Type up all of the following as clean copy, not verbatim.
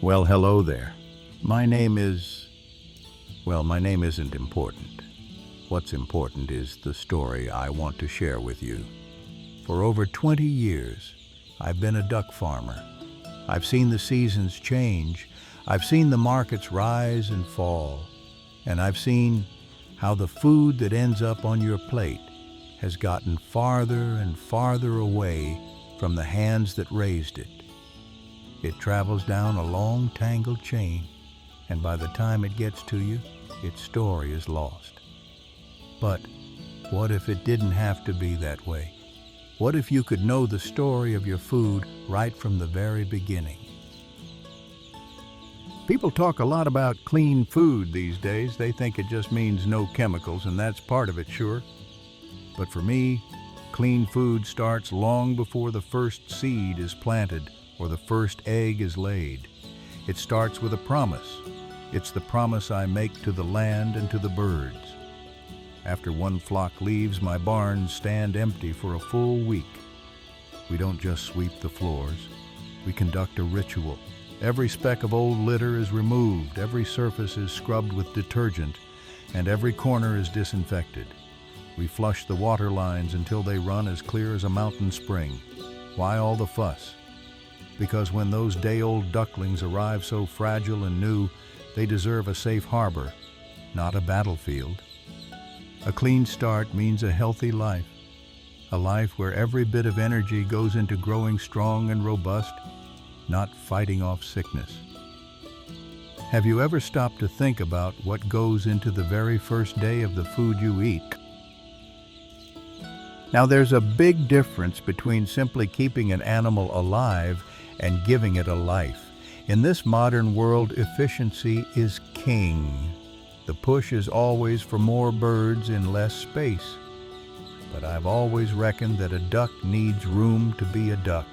Well, hello there. My name is... my name isn't important. What's important is the story I want to share with you. For over 20 years, I've been a duck farmer. I've seen the seasons change. I've seen the markets rise and fall. And I've seen how the food that ends up on your plate has gotten farther and farther away from the hands that raised it. It travels down a long, tangled chain, and by the time it gets to you, its story is lost. But what if it didn't have to be that way? What if you could know the story of your food right from the very beginning? People talk a lot about clean food these days. They think it just means no chemicals, and that's part of it, sure. But for me, clean food starts long before the first seed is planted or the first egg is laid. It starts with a promise. It's the promise I make to the land and to the birds. After one flock leaves, my barns stand empty for a full week. We don't just sweep the floors. We conduct a ritual. Every speck of old litter is removed, every surface is scrubbed with detergent, and every corner is disinfected. We flush the water lines until they run as clear as a mountain spring. Why all the fuss? Because when those day-old ducklings arrive so fragile and new, they deserve a safe harbor, not a battlefield. A clean start means a healthy life, a life where every bit of energy goes into growing strong and robust, not fighting off sickness. Have you ever stopped to think about what goes into the very first day of the food you eat? Now, there's a big difference between simply keeping an animal alive and giving it a life. In this modern world, efficiency is king. The push is always for more birds in less space. But I've always reckoned that a duck needs room to be a duck.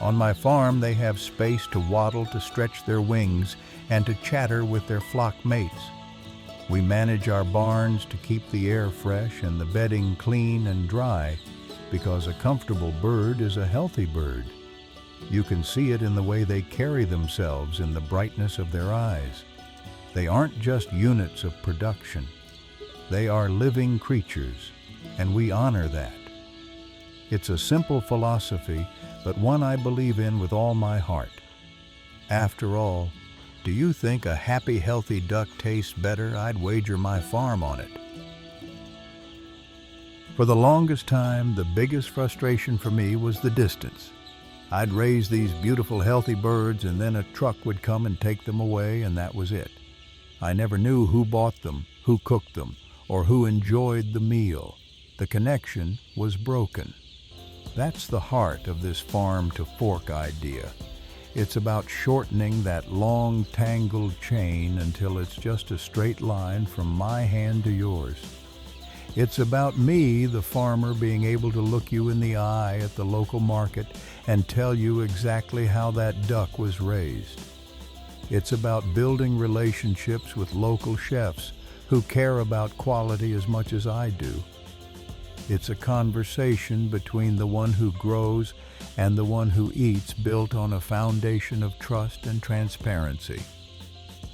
On my farm, they have space to waddle, to stretch their wings, and to chatter with their flock mates. We manage our barns to keep the air fresh and the bedding clean and dry, because a comfortable bird is a healthy bird. You can see it in the way they carry themselves, in the brightness of their eyes. They aren't just units of production. They are living creatures, and we honor that. It's a simple philosophy, but one I believe in with all my heart. After all, do you think a happy, healthy duck tastes better? I'd wager my farm on it. For the longest time, the biggest frustration for me was the distance. I'd raise these beautiful, healthy birds, and then a truck would come and take them away, and that was it. I never knew who bought them, who cooked them, or who enjoyed the meal. The connection was broken. That's the heart of this farm-to-fork idea. It's about shortening that long, tangled chain until it's just a straight line from my hand to yours. It's about me, the farmer, being able to look you in the eye at the local market and tell you exactly how that duck was raised. It's about building relationships with local chefs who care about quality as much as I do. It's a conversation between the one who grows and the one who eats, built on a foundation of trust and transparency.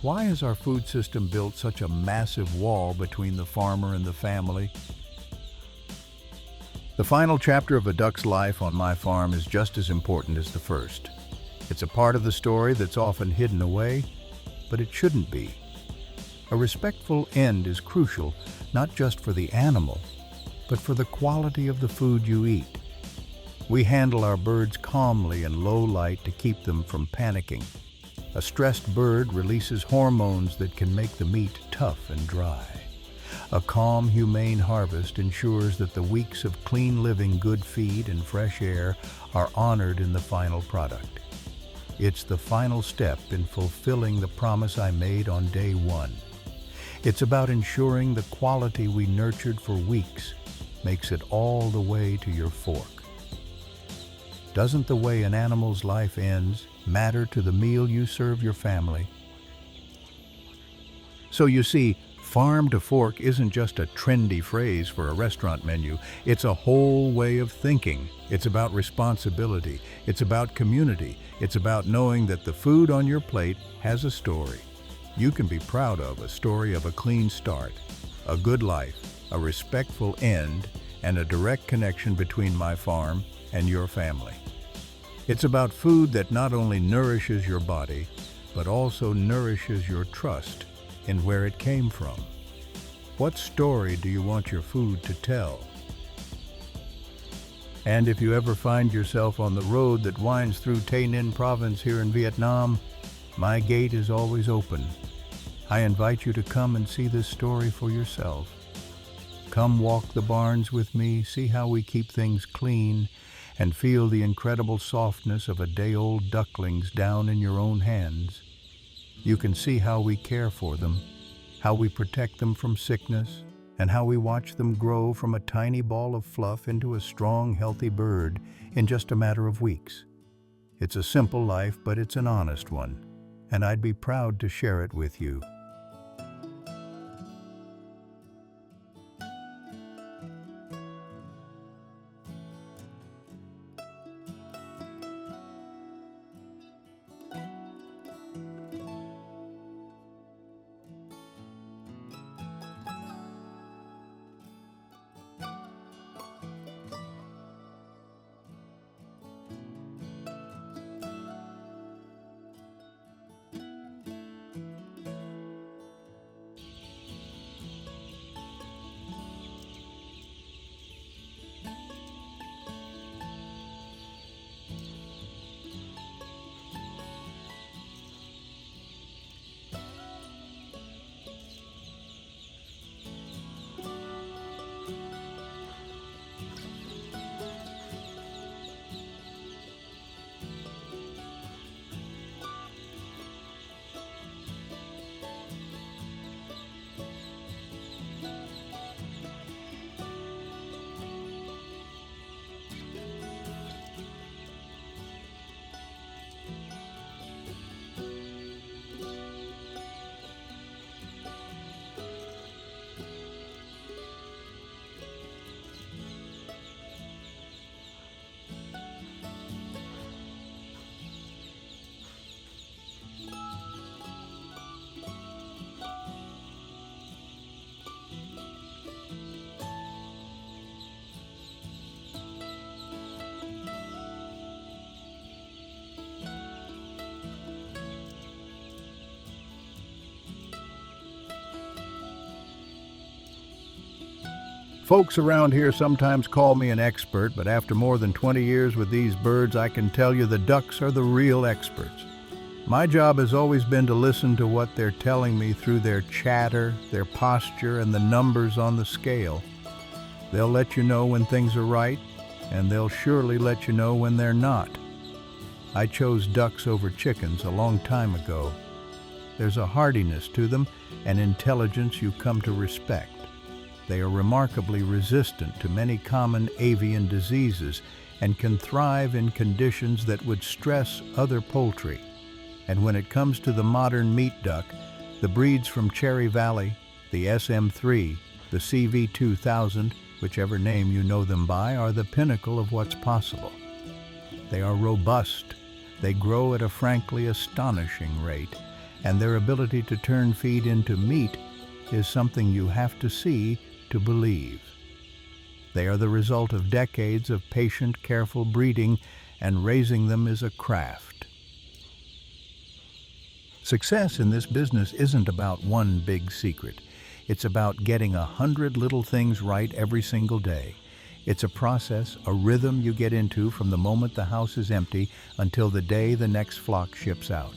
Why has our food system built such a massive wall between the farmer and the family? The final chapter of a duck's life on my farm is just as important as the first. It's a part of the story that's often hidden away, but it shouldn't be. A respectful end is crucial, not just for the animal, but for the quality of the food you eat. We handle our birds calmly in low light to keep them from panicking. A stressed bird releases hormones that can make the meat tough and dry. A calm, humane harvest ensures that the weeks of clean living, good feed, and fresh air are honored in the final product. It's the final step in fulfilling the promise I made on day one. It's about ensuring the quality we nurtured for weeks makes it all the way to your fork. Doesn't the way an animal's life ends matter to the meal you serve your family? So you see, Farm to fork isn't just a trendy phrase for a restaurant menu. It's a whole way of thinking. It's about responsibility. It's about community. It's about knowing that the food on your plate has a story. You can be proud of a story of a clean start, a good life, a respectful end, and a direct connection between my farm and your family. It's about food that not only nourishes your body, but also nourishes your trust in where it came from. What story do you want your food to tell? And if you ever find yourself on the road that winds through Tay Ninh province here in Vietnam, my gate is always open. I invite you to come and see this story for yourself. Come walk the barns with me, see how we keep things clean, and feel the incredible softness of a day-old ducklings down in your own hands. You can see how we care for them, how we protect them from sickness, and how we watch them grow from a tiny ball of fluff into a strong, healthy bird in just a matter of weeks. It's a simple life, but it's an honest one, and I'd be proud to share it with you. Folks around here sometimes call me an expert, but after more than 20 years with these birds, I can tell you the ducks are the real experts. My job has always been to listen to what they're telling me through their chatter, their posture, and the numbers on the scale. They'll let you know when things are right, and they'll surely let you know when they're not. I chose ducks over chickens a long time ago. There's a hardiness to them, an intelligence you come to respect. They are remarkably resistant to many common avian diseases and can thrive in conditions that would stress other poultry. And when it comes to the modern meat duck, the breeds from Cherry Valley, the SM3, the CV2000, whichever name you know them by, are the pinnacle of what's possible. They are robust, they grow at a frankly astonishing rate, and their ability to turn feed into meat is something you have to see to believe. They are the result of decades of patient, careful breeding, and raising them is a craft. Success in this business isn't about one big secret. It's about getting 100 little things right every single day. It's a process, a rhythm you get into from the moment the house is empty until the day the next flock ships out.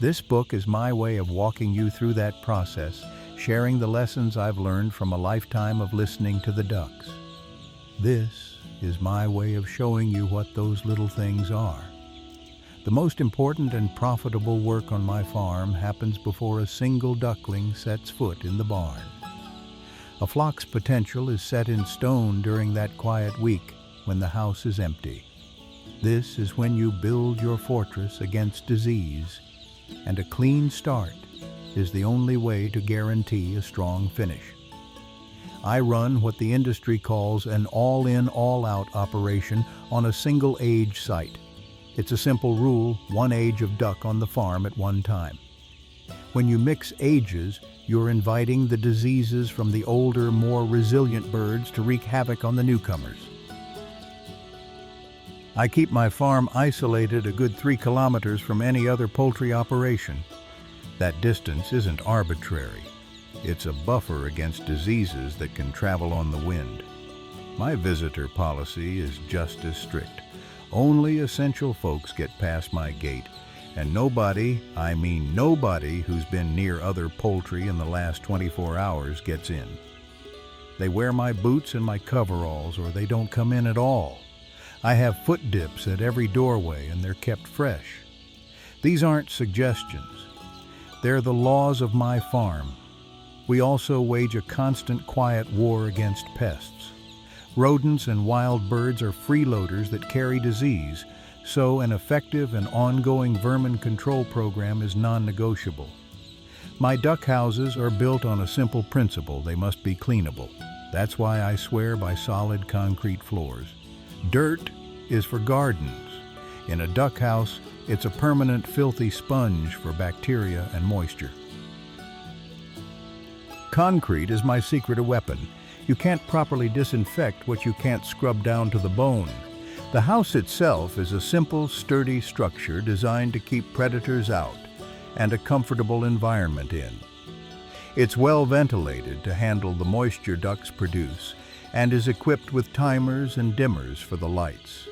This book is my way of walking you through that process, sharing the lessons I've learned from a lifetime of listening to the ducks. This is my way of showing you what those little things are. The most important and profitable work on my farm happens before a single duckling sets foot in the barn. A flock's potential is set in stone during that quiet week when the house is empty. This is when you build your fortress against disease, and a clean start is the only way to guarantee a strong finish. I run what the industry calls an all-in, all-out operation on a single age site. It's a simple rule, one age of duck on the farm at one time. When you mix ages, you're inviting the diseases from the older, more resilient birds to wreak havoc on the newcomers. I keep my farm isolated a good 3 kilometers from any other poultry operation. That distance isn't arbitrary. It's a buffer against diseases that can travel on the wind. My visitor policy is just as strict. Only essential folks get past my gate, and nobody, I mean nobody, who's been near other poultry in the last 24 hours gets in. They wear my boots and my coveralls, or they don't come in at all. I have foot dips at every doorway, and they're kept fresh. These aren't suggestions. They're the laws of my farm. We also wage a constant, quiet war against pests. Rodents and wild birds are freeloaders that carry disease, so an effective and ongoing vermin control program is non-negotiable. My duck houses are built on a simple principle: they must be cleanable. That's why I swear by solid concrete floors. Dirt is for gardens. In a duck house, it's a permanent filthy sponge for bacteria and moisture. Concrete is my secret weapon. You can't properly disinfect what you can't scrub down to the bone. The house itself is a simple, sturdy structure designed to keep predators out and a comfortable environment in. It's well ventilated to handle the moisture ducks produce and is equipped with timers and dimmers for the lights.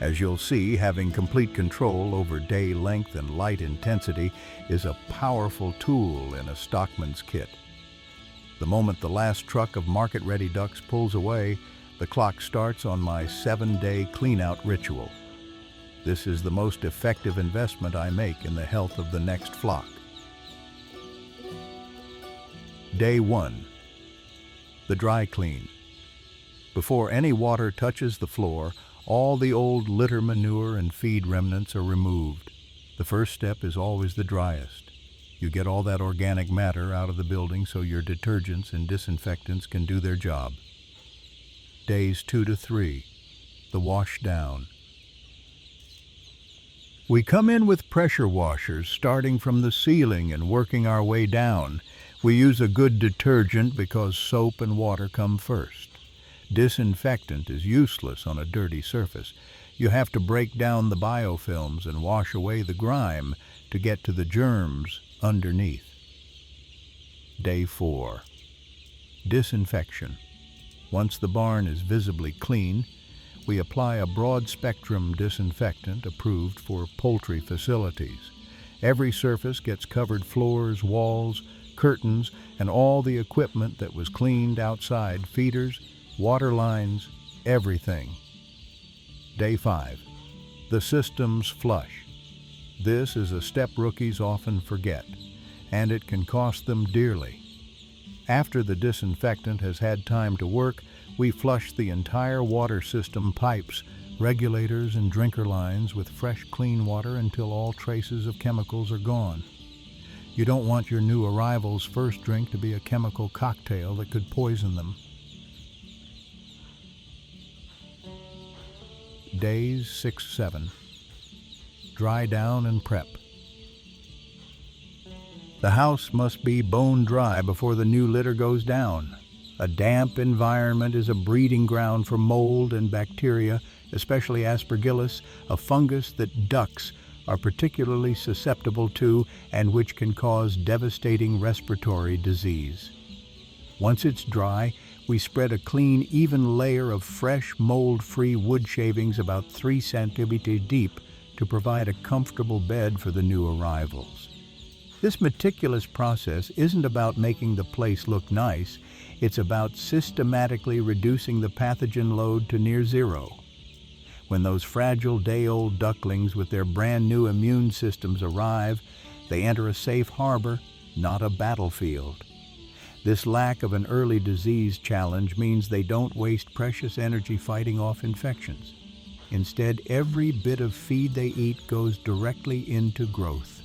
As you'll see, having complete control over day length and light intensity is a powerful tool in a stockman's kit. The moment the last truck of market-ready ducks pulls away, the clock starts on my 7-day clean-out ritual. This is the most effective investment I make in the health of the next flock. Day 1. The dry clean. Before any water touches the floor, all the old litter manure and feed remnants are removed. The first step is always the driest. You get all that organic matter out of the building so your detergents and disinfectants can do their job. Days 2 to 3. The wash down. We come in with pressure washers, starting from the ceiling and working our way down. We use a good detergent because soap and water come first. Disinfectant is useless on a dirty surface. You have to break down the biofilms and wash away the grime to get to the germs underneath. Day 4. Disinfection. Once the barn is visibly clean, we apply a broad-spectrum disinfectant approved for poultry facilities. Every surface gets covered: floors, walls, curtains, and all the equipment that was cleaned outside: feeders, water lines, everything. Day 5. The systems flush. This is a step rookies often forget, and it can cost them dearly. After the disinfectant has had time to work, we flush the entire water system, pipes, regulators, and drinker lines with fresh, clean water until all traces of chemicals are gone. You don't want your new arrival's first drink to be a chemical cocktail that could poison them. Days 6-7. Dry down and prep. The house must be bone dry before the new litter goes down. A damp environment is a breeding ground for mold and bacteria, especially aspergillus, a fungus that ducks are particularly susceptible to and which can cause devastating respiratory disease. Once it's dry, we spread a clean, even layer of fresh, mold-free wood shavings about 3 centimeters deep to provide a comfortable bed for the new arrivals. This meticulous process isn't about making the place look nice, it's about systematically reducing the pathogen load to near zero. When those fragile day-old ducklings with their brand-new immune systems arrive, they enter a safe harbor, not a battlefield. This lack of an early disease challenge means they don't waste precious energy fighting off infections. Instead, every bit of feed they eat goes directly into growth.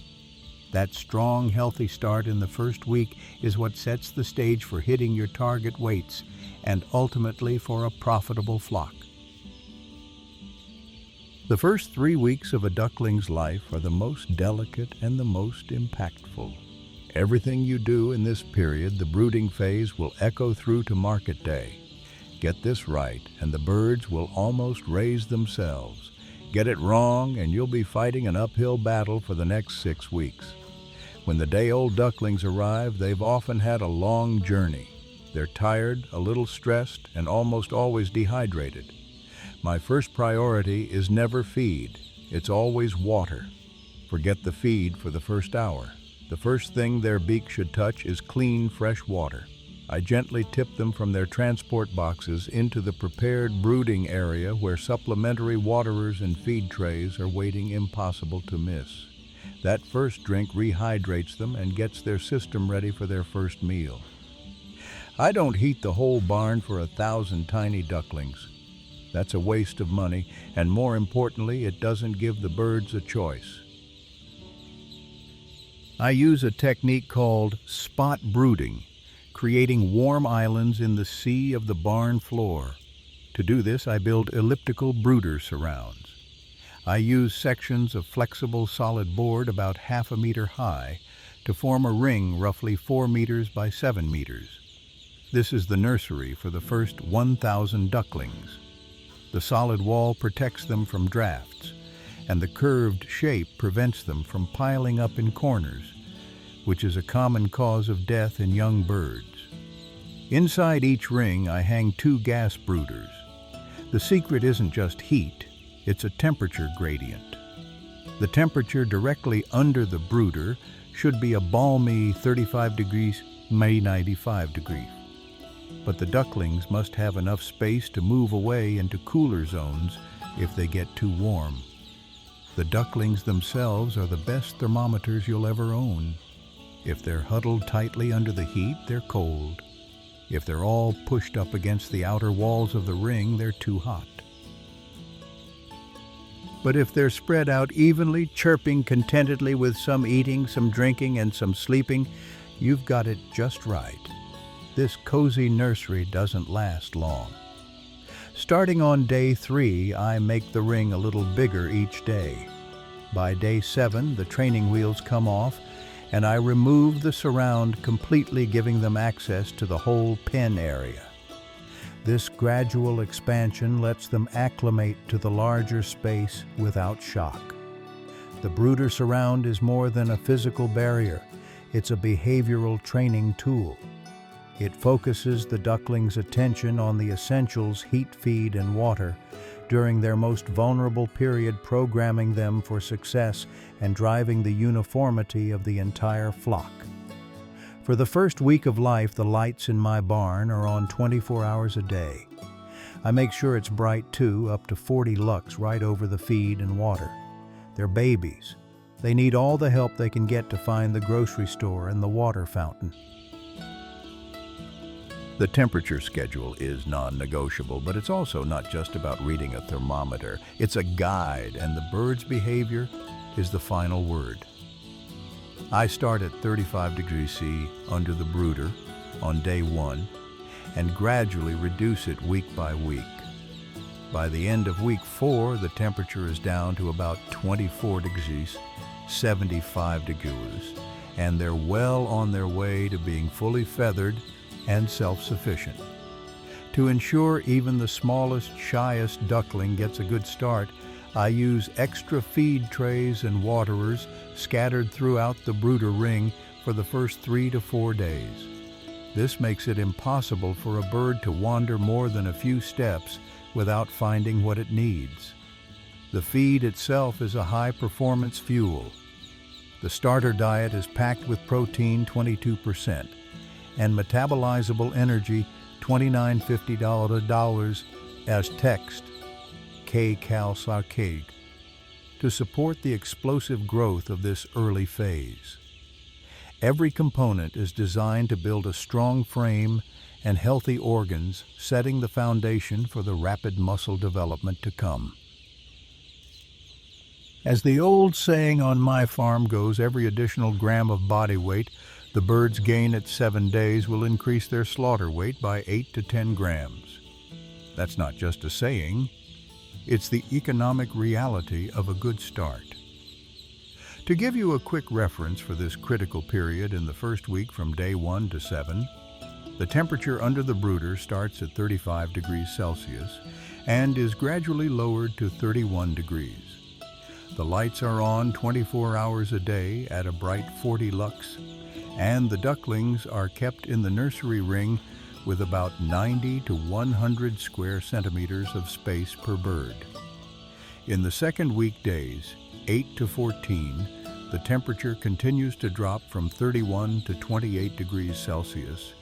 That strong, healthy start in the first week is what sets the stage for hitting your target weights and ultimately for a profitable flock. The first 3 weeks of a duckling's life are the most delicate and the most impactful. Everything you do in this period, the brooding phase, will echo through to market day. Get this right, and the birds will almost raise themselves. Get it wrong, and you'll be fighting an uphill battle for the next 6 weeks. When the day-old ducklings arrive, they've often had a long journey. They're tired, a little stressed, and almost always dehydrated. My first priority is never feed. It's always water. Forget the feed for the first hour. The first thing their beak should touch is clean, fresh water. I gently tip them from their transport boxes into the prepared brooding area where supplementary waterers and feed trays are waiting impossible to miss. That first drink rehydrates them and gets their system ready for their first meal. I don't heat the whole barn for 1,000 tiny ducklings. That's a waste of money, and more importantly, it doesn't give the birds a choice. I use a technique called spot brooding, creating warm islands in the sea of the barn floor. To do this, I build elliptical brooder surrounds. I use sections of flexible solid board about 1/2 meter high to form a ring roughly 4 meters by 7 meters. This is the nursery for the first 1,000 ducklings. The solid wall protects them from drafts, and the curved shape prevents them from piling up in corners, which is a common cause of death in young birds. Inside each ring, I hang 2 gas brooders. The secret isn't just heat, it's a temperature gradient. The temperature directly under the brooder should be a balmy 35 degrees, maybe 95 degrees. But the ducklings must have enough space to move away into cooler zones if they get too warm. The ducklings themselves are the best thermometers you'll ever own. If they're huddled tightly under the heat, they're cold. If they're all pushed up against the outer walls of the ring, they're too hot. But if they're spread out evenly, chirping contentedly with some eating, some drinking, and some sleeping, you've got it just right. This cozy nursery doesn't last long. Starting on day 3, I make the ring a little bigger each day. By day 7, the training wheels come off, and I remove the surround, completely giving them access to the whole pen area. This gradual expansion lets them acclimate to the larger space without shock. The brooder surround is more than a physical barrier. It's a behavioral training tool. It focuses the ducklings' attention on the essentials, heat, feed, and water, during their most vulnerable period, programming them for success and driving the uniformity of the entire flock. For the first week of life, the lights in my barn are on 24 hours a day. I make sure it's bright too, up to 40 lux right over the feed and water. They're babies. They need all the help they can get to find the grocery store and the water fountain. The temperature schedule is non-negotiable, but it's also not just about reading a thermometer. It's a guide, and the bird's behavior is the final word. I start at 35 degrees C under the brooder on day 1 and gradually reduce it week by week. By the end of week 4, the temperature is down to about 24 degrees, 75 degrees, and they're well on their way to being fully feathered and self-sufficient. To ensure even the smallest, shyest duckling gets a good start, I use extra feed trays and waterers scattered throughout the brooder ring for the first 3 to 4 days. This makes it impossible for a bird to wander more than a few steps without finding what it needs. The feed itself is a high-performance fuel. The starter diet is packed with protein 22%, and metabolizable energy $29.50 as text kcal sarcade to support the explosive growth of this early phase. Every component is designed to build a strong frame and healthy organs, setting the foundation for the rapid muscle development to come. As the old saying on my farm goes, every additional gram of body weight the birds gain at 7 days will increase their slaughter weight by 8 to 10 grams. That's not just a saying, it's the economic reality of a good start. To give you a quick reference for this critical period in the first week from day 1 to 7, the temperature under the brooder starts at 35 degrees Celsius and is gradually lowered to 31 degrees. The lights are on 24 hours a day at a bright 40 lux, and the ducklings are kept in the nursery ring with about 90 to 100 square centimeters of space per bird. In the second weekdays, 8 to 14, the temperature continues to drop from 31 to 28 degrees Celsius,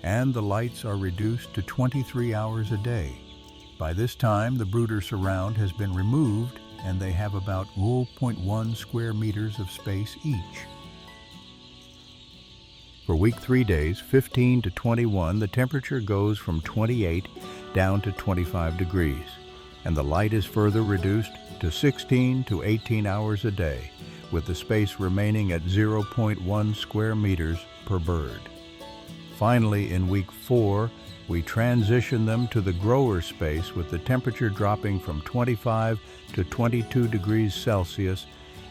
and the lights are reduced to 23 hours a day. By this time, the brooder surround has been removed, and they have about 0.1 square meters of space each. For week 3 days, 15 to 21, the temperature goes from 28 down to 25 degrees, and the light is further reduced to 16 to 18 hours a day, with the space remaining at 0.1 square meters per bird. Finally, in week 4, we transition them to the grower space with the temperature dropping from 25 to 22 degrees Celsius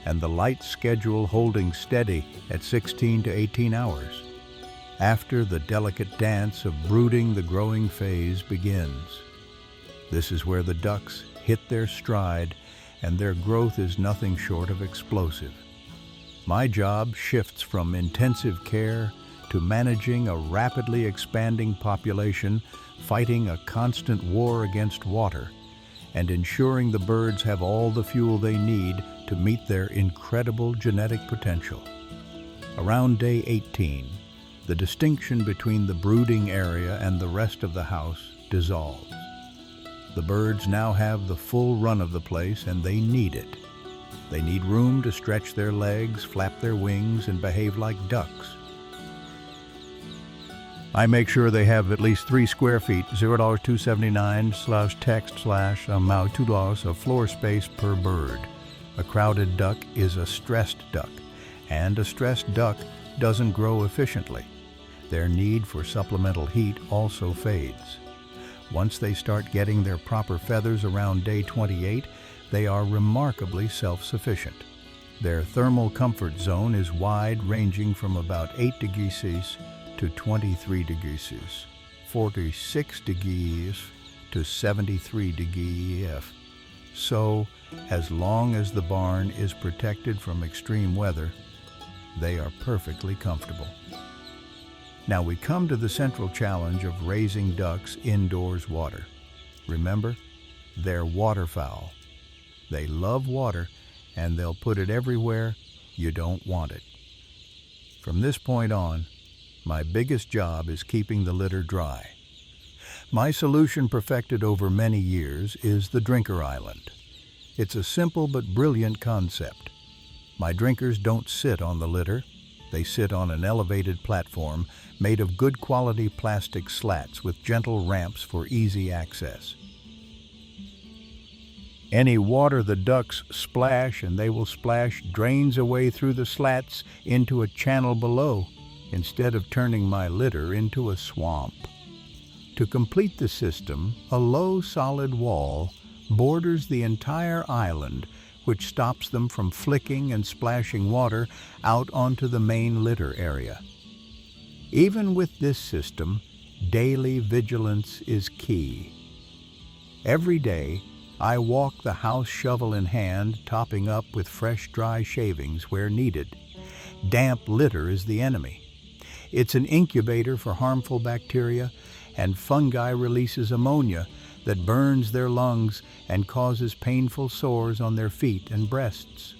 and the light schedule holding steady at 16 to 18 hours. After, the delicate dance of brooding, the growing phase begins. This is where the ducks hit their stride, and their growth is nothing short of explosive. My job shifts from intensive care to managing a rapidly expanding population, fighting a constant war against water, and ensuring the birds have all the fuel they need to meet their incredible genetic potential. Around day 18, the distinction between the brooding area and the rest of the house dissolves. The birds now have the full run of the place, and they need it. They need room to stretch their legs, flap their wings, and behave like ducks. I make sure they have at least 3 square feet, $279/text/amount $2 of floor space per bird. A crowded duck is a stressed duck, and a stressed duck doesn't grow efficiently. Their need for supplemental heat also fades. Once they start getting their proper feathers around day 28, they are remarkably self-sufficient. Their thermal comfort zone is wide, ranging from about 8 degrees Celsius to 23 degrees Celsius, 46 degrees to 73 degrees F. So, as long as the barn is protected from extreme weather, they are perfectly comfortable. Now we come to the central challenge of raising ducks indoors water. Remember, they're waterfowl. They love water, and they'll put it everywhere you don't want it. From this point on, my biggest job is keeping the litter dry. My solution, perfected over many years, is the drinker island. It's a simple but brilliant concept. My drinkers don't sit on the litter. They sit on an elevated platform made of good quality plastic slats with gentle ramps for easy access. Any water the ducks splash, and they will splash, drains away through the slats into a channel below, instead of turning my litter into a swamp. To complete the system, a low solid wall borders the entire island, which stops them from flicking and splashing water out onto the main litter area. Even with this system, daily vigilance is key. Every day, I walk the house shovel in hand, topping up with fresh, dry shavings where needed. Damp litter is the enemy. It's an incubator for harmful bacteria, and fungi releases ammonia that burns their lungs and causes painful sores on their feet and breasts.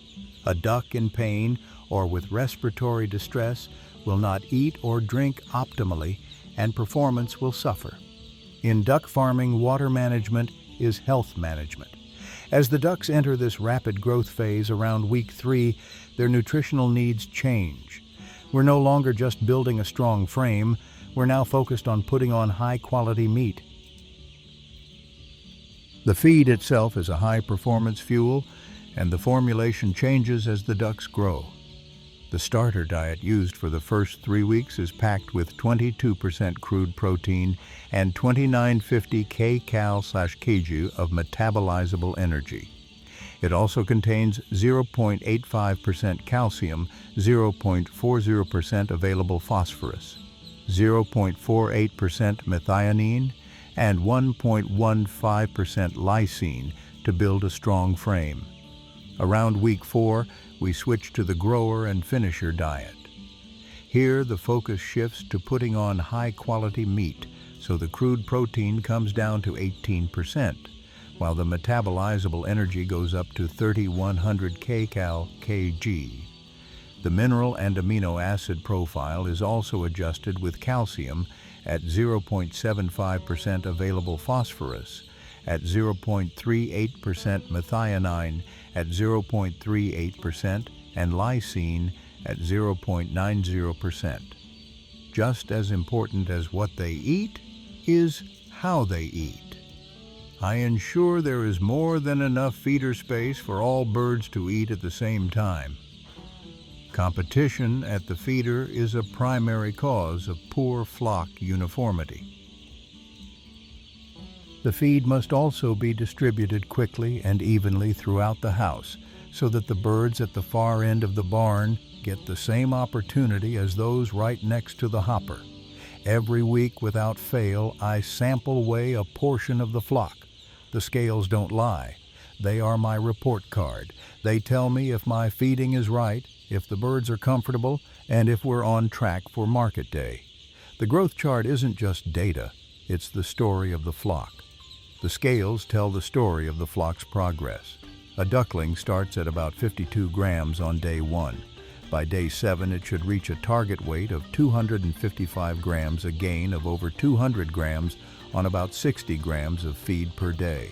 A duck in pain or with respiratory distress will not eat or drink optimally, and performance will suffer. In duck farming, water management is health management. As the ducks enter this rapid growth phase around week 3, their nutritional needs change. We're no longer just building a strong frame, we're now focused on putting on high-quality meat. The feed itself is a high-performance fuel, and the formulation changes as the ducks grow. The starter diet used for the first 3 weeks is packed with 22% crude protein and 2950 kcal/kg of metabolizable energy. It also contains 0.85% calcium, 0.40% available phosphorus, 0.48% methionine, and 1.15% lysine to build a strong frame. Around week 4, we switch to the grower and finisher diet. Here, the focus shifts to putting on high-quality meat, so the crude protein comes down to 18%, while the metabolizable energy goes up to 3,100 kcal/kg. The mineral and amino acid profile is also adjusted with calcium at 0.75% available phosphorus, at 0.38% methionine, at 0.38%, and lysine at 0.90%. Just as important as what they eat is how they eat. I ensure there is more than enough feeder space for all birds to eat at the same time. Competition at the feeder is a primary cause of poor flock uniformity. The feed must also be distributed quickly and evenly throughout the house so that the birds at the far end of the barn get the same opportunity as those right next to the hopper. Every week without fail, I sample weigh a portion of the flock. The scales don't lie. They are my report card. They tell me if my feeding is right, if the birds are comfortable, and if we're on track for market day. The growth chart isn't just data, it's the story of the flock. The scales tell the story of the flock's progress. A duckling starts at about 52 grams on day 1. By day 7, it should reach a target weight of 255 grams, a gain of over 200 grams on about 60 grams of feed per day.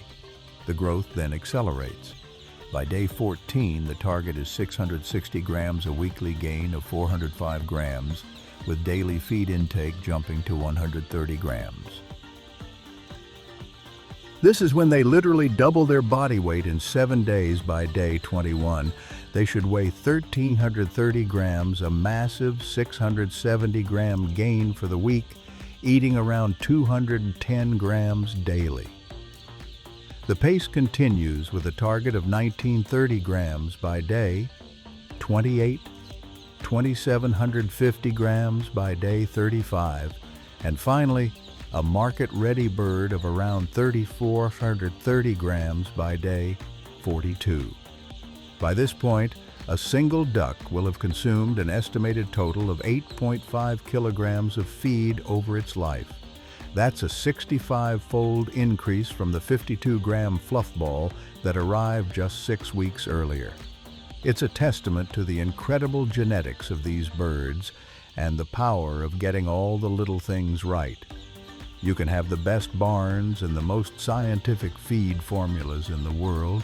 The growth then accelerates. By day 14, the target is 660 grams, a weekly gain of 405 grams, with daily feed intake jumping to 130 grams. This is when they literally double their body weight in 7 days. By day 21. They should weigh 1,330 grams, a massive 670-gram gain for the week, eating around 210 grams daily. The pace continues with a target of 1,930 grams by day 28, 2,750 grams by day 35, and finally, a market-ready bird of around 3,430 grams by day 42. By this point, a single duck will have consumed an estimated total of 8.5 kilograms of feed over its life. That's a 65-fold increase from the 52-gram fluff ball that arrived just 6 weeks earlier. It's a testament to the incredible genetics of these birds and the power of getting all the little things right. You can have the best barns and the most scientific feed formulas in the world,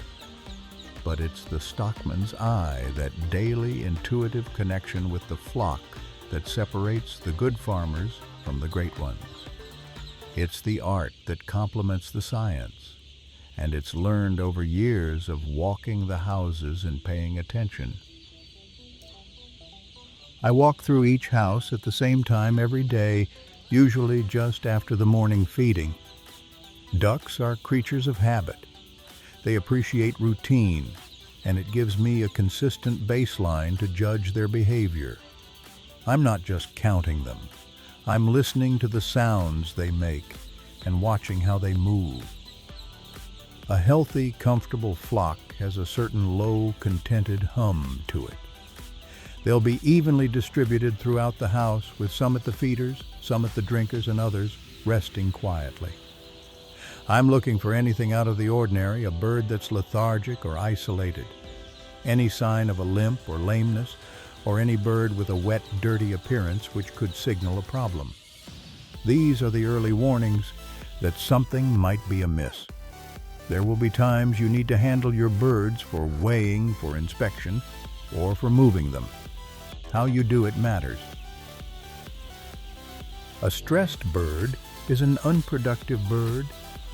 but it's the stockman's eye, that daily intuitive connection with the flock, that separates the good farmers from the great ones. It's the art that complements the science, and it's learned over years of walking the houses and paying attention. I walk through each house at the same time every day, usually just after the morning feeding. Ducks are creatures of habit. They appreciate routine, and it gives me a consistent baseline to judge their behavior. I'm not just counting them. I'm listening to the sounds they make and watching how they move. A healthy, comfortable flock has a certain low, contented hum to it. They'll be evenly distributed throughout the house, with some at the feeders, some at the drinkers, and others resting quietly. I'm looking for anything out of the ordinary, a bird that's lethargic or isolated, any sign of a limp or lameness, or any bird with a wet, dirty appearance which could signal a problem. These are the early warnings that something might be amiss. There will be times you need to handle your birds for weighing, for inspection, or for moving them. How you do it matters. A stressed bird is an unproductive bird,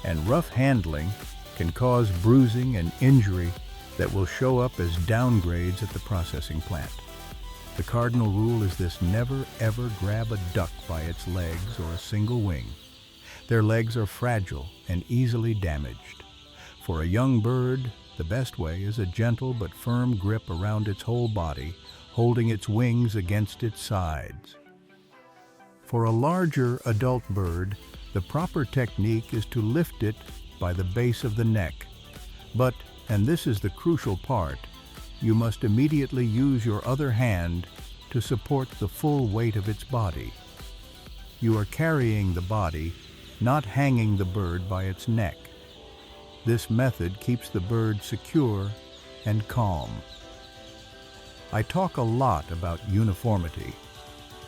and rough handling can cause bruising and injury that will show up as downgrades at the processing plant. The cardinal rule is this: never ever grab a duck by its legs or a single wing. Their legs are fragile and easily damaged. For a young bird, the best way is a gentle but firm grip around its whole body, holding its wings against its sides. For a larger adult bird, the proper technique is to lift it by the base of the neck. But, and this is the crucial part, you must immediately use your other hand to support the full weight of its body. You are carrying the body, not hanging the bird by its neck. This method keeps the bird secure and calm. I talk a lot about uniformity,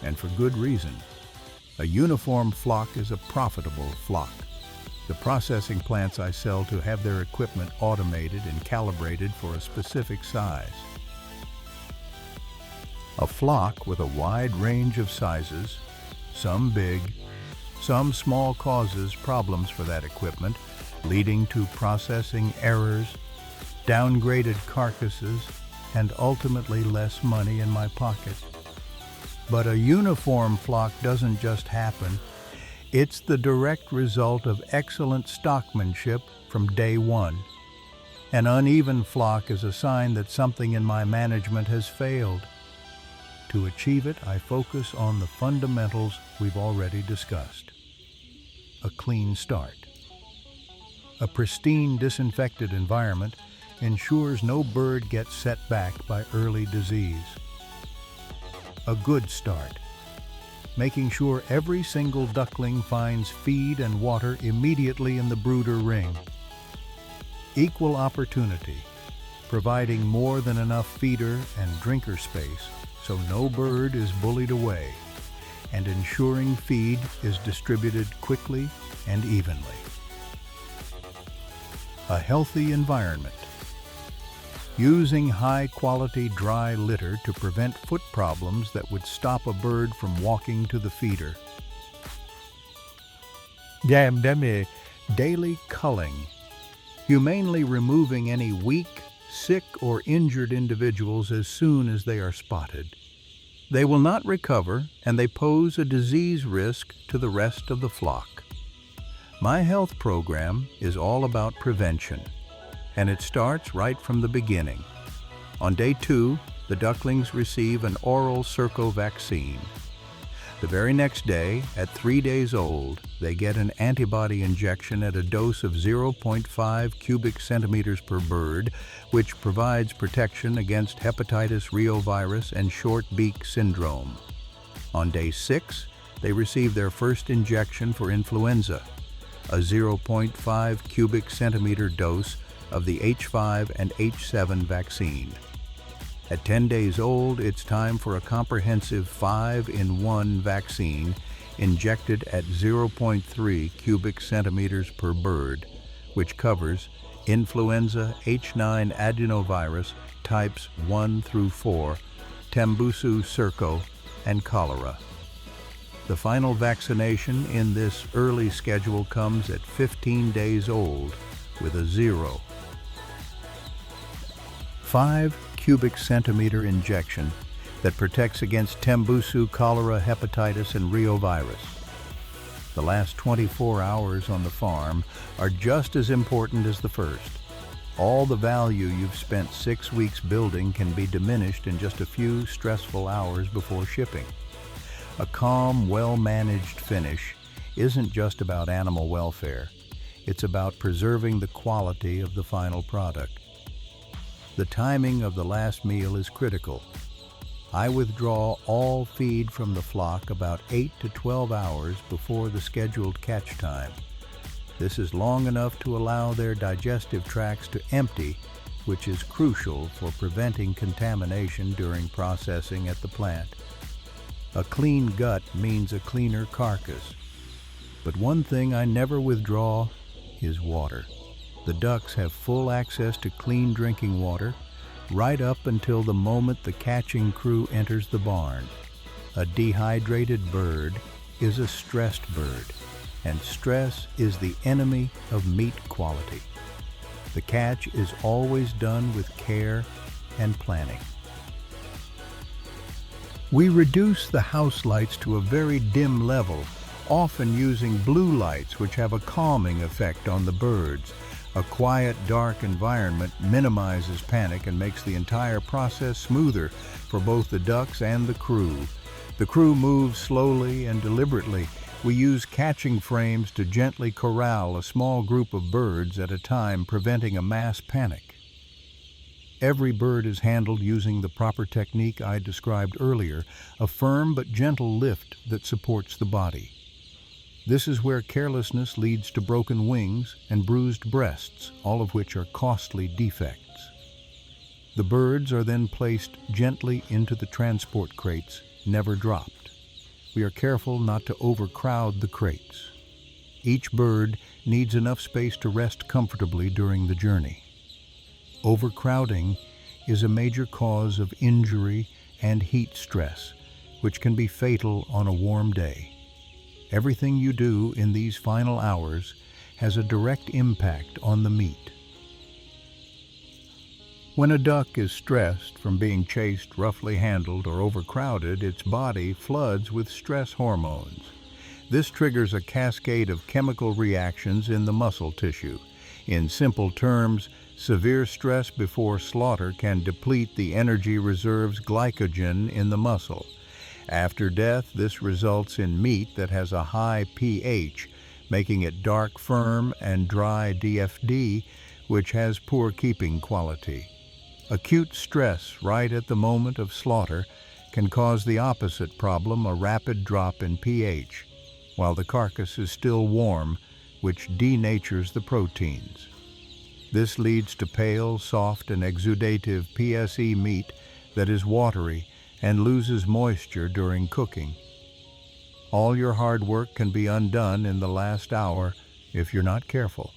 and for good reason. A uniform flock is a profitable flock. The processing plants I sell to have their equipment automated and calibrated for a specific size. A flock with a wide range of sizes, some big, some small, causes problems for that equipment, leading to processing errors, downgraded carcasses, and ultimately less money in my pocket. But a uniform flock doesn't just happen. It's the direct result of excellent stockmanship from day one. An uneven flock is a sign that something in my management has failed. To achieve it, I focus on the fundamentals we've already discussed. A clean start. A pristine, disinfected environment ensures no bird gets set back by early disease. A good start. Making sure every single duckling finds feed and water immediately in the brooder ring. Equal opportunity, providing more than enough feeder and drinker space so no bird is bullied away, and ensuring feed is distributed quickly and evenly. A healthy environment. Using high-quality dry litter to prevent foot problems that would stop a bird from walking to the feeder. Daily culling. Humanely removing any weak, sick, or injured individuals as soon as they are spotted. They will not recover, and they pose a disease risk to the rest of the flock. My health program is all about prevention, and it starts right from the beginning. On day 2, the ducklings receive an oral Cerco vaccine. The very next day, at 3 days old, they get an antibody injection at a dose of 0.5 cubic centimeters per bird, which provides protection against hepatitis reovirus and short beak syndrome. On day 6, they receive their first injection for influenza, a 0.5 cubic centimeter dose of the H5 and H7 vaccine. At 10 days old, it's time for a comprehensive 5-in-1 vaccine injected at 0.3 cubic centimeters per bird, which covers influenza H9 adenovirus types 1 through 4, Tembusu Cerco, and cholera. The final vaccination in this early schedule comes at 15 days old with a 5 cubic centimeter injection that protects against Tembusu, cholera, hepatitis, and reovirus. The last 24 hours on the farm are just as important as the first. All the value you've spent 6 weeks building can be diminished in just a few stressful hours before shipping. A calm, well-managed finish isn't just about animal welfare. It's about preserving the quality of the final product. The timing of the last meal is critical. I withdraw all feed from the flock about 8 to 12 hours before the scheduled catch time. This is long enough to allow their digestive tracts to empty, which is crucial for preventing contamination during processing at the plant. A clean gut means a cleaner carcass. But one thing I never withdraw is water. The ducks have full access to clean drinking water right up until the moment the catching crew enters the barn. A dehydrated bird is a stressed bird, and stress is the enemy of meat quality. The catch is always done with care and planning. We reduce the house lights to a very dim level, often using blue lights which have a calming effect on the birds. A quiet, dark environment minimizes panic and makes the entire process smoother for both the ducks and the crew. The crew moves slowly and deliberately. We use catching frames to gently corral a small group of birds at a time, preventing a mass panic. Every bird is handled using the proper technique I described earlier, a firm but gentle lift that supports the body. This is where carelessness leads to broken wings and bruised breasts, all of which are costly defects. The birds are then placed gently into the transport crates, never dropped. We are careful not to overcrowd the crates. Each bird needs enough space to rest comfortably during the journey. Overcrowding is a major cause of injury and heat stress, which can be fatal on a warm day. Everything you do in these final hours has a direct impact on the meat. When a duck is stressed from being chased, roughly handled, or overcrowded, its body floods with stress hormones. This triggers a cascade of chemical reactions in the muscle tissue. In simple terms, severe stress before slaughter can deplete the energy reserves glycogen in the muscle. After death, this results in meat that has a high pH, making it dark, firm, and dry DFD, which has poor keeping quality. Acute stress right at the moment of slaughter can cause the opposite problem, a rapid drop in pH, while the carcass is still warm, which denatures the proteins. This leads to pale, soft, and exudative PSE meat that is watery and loses moisture during cooking. All your hard work can be undone in the last hour if you're not careful.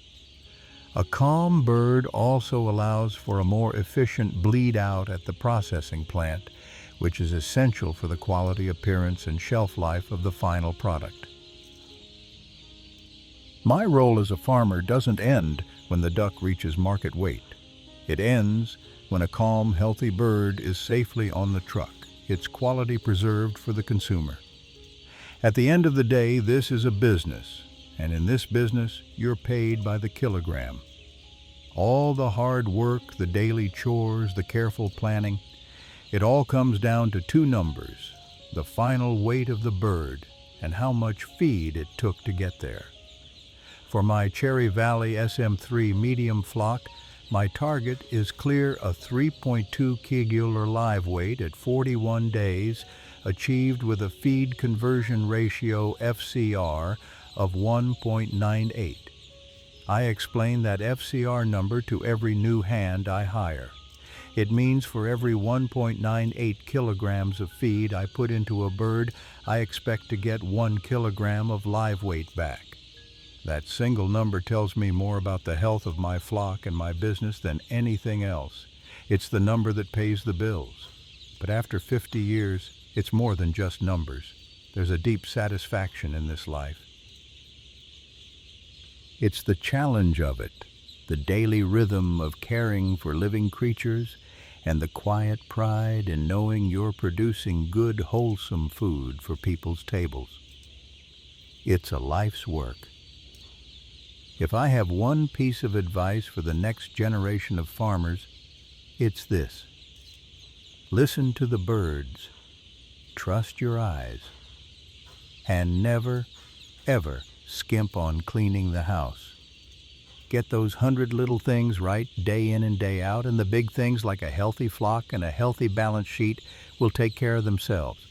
A calm bird also allows for a more efficient bleed out at the processing plant, which is essential for the quality, appearance, and shelf life of the final product. My role as a farmer doesn't end when the duck reaches market weight. It ends when a calm, healthy bird is safely on the truck, its quality preserved for the consumer. At the end of the day, this is a business, and in this business, you're paid by the kilogram. All the hard work, the daily chores, the careful planning, it all comes down to two numbers: the final weight of the bird and how much feed it took to get there. For my Cherry Valley SM3 medium flock, my target is clear a 3.2 kg live weight at 41 days, achieved with a feed conversion ratio FCR of 1.98. I explain that FCR number to every new hand I hire. It means for every 1.98 kilograms of feed I put into a bird, I expect to get 1 kilogram of live weight back. That single number tells me more about the health of my flock and my business than anything else. It's the number that pays the bills. But after 50 years, it's more than just numbers. There's a deep satisfaction in this life. It's the challenge of it, the daily rhythm of caring for living creatures, and the quiet pride in knowing you're producing good, wholesome food for people's tables. It's a life's work. If I have one piece of advice for the next generation of farmers, it's this: listen to the birds, trust your eyes, and never, ever skimp on cleaning the house. Get those 100 little things right day in and day out, and the big things like a healthy flock and a healthy balance sheet will take care of themselves.